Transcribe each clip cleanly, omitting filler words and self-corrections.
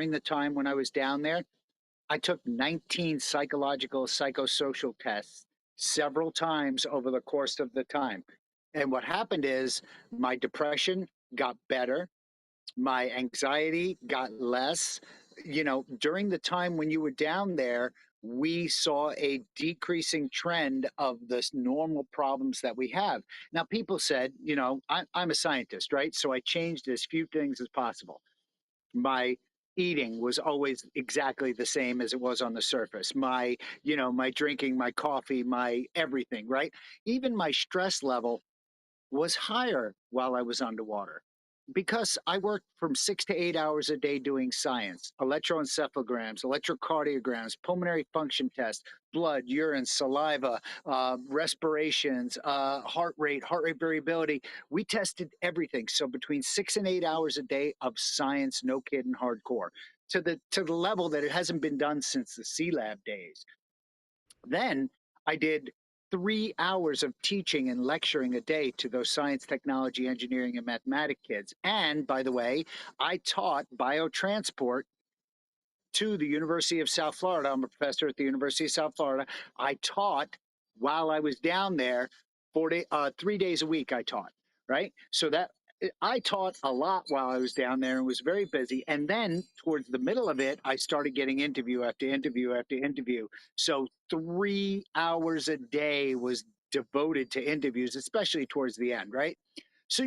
during the time when I was down there, I took 19 psychological, psychosocial tests several times over the course of the time. And what happened is my depression got better, my anxiety got less. During the time when you were down there, we saw a decreasing trend of this normal problems that we have. Now, people said, I'm a scientist, right? So I changed as few things as possible. My eating was always exactly the same as it was on the surface. My drinking, my coffee, my everything, right? Even my stress level was higher while I was underwater because I worked from 6 to 8 hours a day doing science, electroencephalograms, electrocardiograms, pulmonary function tests, blood, urine, saliva, respirations, heart rate variability. We tested everything. So between 6 and 8 hours a day of science, no kidding, hardcore, to the level that it hasn't been done since the C Lab days. Then I did 3 hours of teaching and lecturing a day to those science, technology, engineering, and mathematics kids. And by the way, I taught biotransport to the University of South Florida. I'm a professor at the University of South Florida. I taught while I was down there 3 days a week. I taught, right? So that I taught a lot while I was down there and was very busy. And then towards the middle of it, I started getting interview after interview after interview. So 3 hours a day was devoted to interviews, especially towards the end, right? So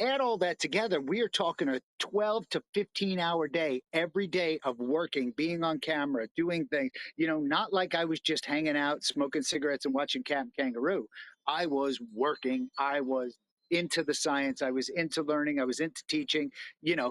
add all that together, we are talking a 12 to 15-hour day every day of working, being on camera, doing things, not like I was just hanging out, smoking cigarettes and watching Cat and Kangaroo. I was working. I was into the science. I was into learning. I was into teaching,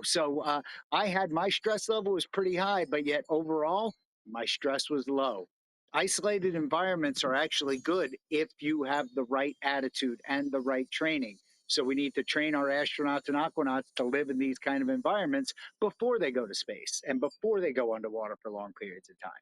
so I had my stress level was pretty high, but yet overall, my stress was low. Isolated environments are actually good if you have the right attitude and the right training. So we need to train our astronauts and aquanauts to live in these kind of environments before they go to space and before they go underwater for long periods of time.